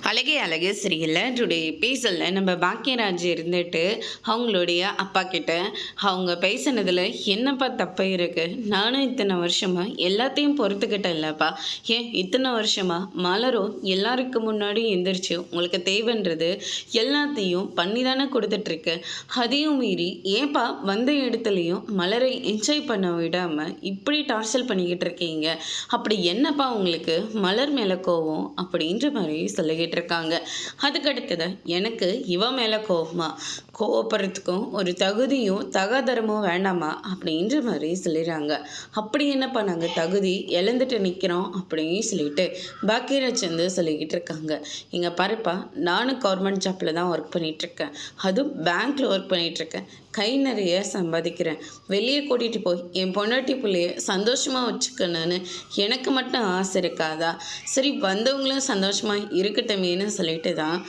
அழகே அழகு சரியில்ல டுடே பேசல நம்ம பாக்கியராஜ் இருந்துட்டு அவங்களுடைய அப்பா கிட்ட அவங்க பேசினதில் என்னப்பா தப்பு இருக்குது, நானும் இத்தனை வருஷமாக எல்லாத்தையும் பொறுத்துக்கிட்டேன் இல்லைப்பா, ஏன் இத்தனை வருஷமாக மலரும் எல்லாருக்கு முன்னாடி எந்திரிச்சு உங்களுக்கு தேவைன்றது எல்லாத்தையும் பண்ணி தானே கொடுத்துட்ருக்கு, அதையும் மீறி ஏன்பா வந்த இடத்துலையும் மலரை என்ஜாய் பண்ண விடாமல் இப்படி டார்ச்சல் பண்ணிக்கிட்டு இருக்கீங்க, அப்படி என்னப்பா உங்களுக்கு மலர் மேலே கோவம் அப்படின்ற மாதிரி சொல்லிக்கிட்டு இருக்காங்க. அதுக்கடுத்தது எனக்கு இவ மேலே கோவப்படுறதுக்கும் ஒரு தகுதியும் தகாதரமும் வேண்டாமா அப்படின்ற மாதிரி சொல்லிடுறாங்க. அப்படி என்னப்பா நாங்கள் தகுதி இழந்துட்டு நிற்கிறோம் அப்படின்னு சொல்லிட்டு பாக்கியராஜ் வந்து சொல்லிக்கிட்டு இருக்காங்க. இங்கே பாருப்பா, நானும் கவர்மெண்ட் ஜாப்பில் தான் ஒர்க் பண்ணிகிட்ருக்கேன், அதுவும் பேங்க்கில் ஒர்க் பண்ணிகிட்ருக்கேன், கை நிறைய சம்பாதிக்கிறேன், வெளியே கூட்டிகிட்டு போய் என் பொண்டாட்டி பிள்ளைய சந்தோஷமாக வச்சுக்கணுன்னு எனக்கு மட்டும் ஆசை இருக்காதா, சரி வந்தவங்களும் சந்தோஷமாக இருக்கட்டுமேன்னு சொல்லிட்டு தான்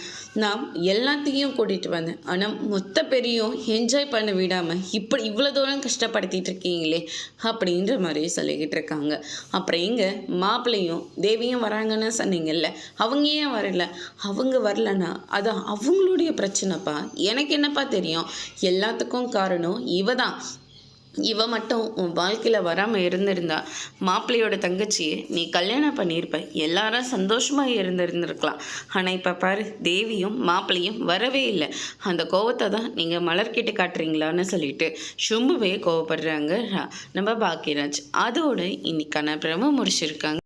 நான் எல்லாத்தையும் கூட்டிகிட்டு வந்தேன், ஆனால் மொத்த பெரியும் என்ஜாய் பண்ண விடாமல் இப்படி இவ்வளோ தூரம் கஷ்டப்படுத்திட்டு இருக்கீங்களே அப்படின்ற மாதிரி சொல்லிக்கிட்டு இருக்காங்க. அப்புறம் எங்கே மாப்பிள்ளையும் தேவியும் வராங்கன்னு சொன்னீங்கல்ல, அவங்க ஏன் வரல, அவங்க வரலன்னா அது அவங்களுடைய பிரச்சனைப்பா, எனக்கு என்னப்பா தெரியும், எல்லாத்துக்கும் காரணம் இவ தான், இவ மட்டும் உன் வாழ்க்கையில் வராமல் இருந்திருந்தா மாப்பிள்ளையோட தங்கச்சியை நீ கல்யாணம் பண்ணியிருப்ப, எல்லாரும் சந்தோஷமாக இருந்திருக்கலாம். ஆனால் இப்போ பாரு, தேவியும் மாப்பிள்ளையும் வரவே இல்லை, அந்த கோவத்தை தான் நீங்கள் மலர்கிட்ட காட்டுறீங்களான்னு சொல்லிட்டு சும்மாவே கோவப்படுறாங்க நம்ம பாக்கியராஜ். அதோடு இன்னைக்கான பிரம முடிச்சிருக்காங்க.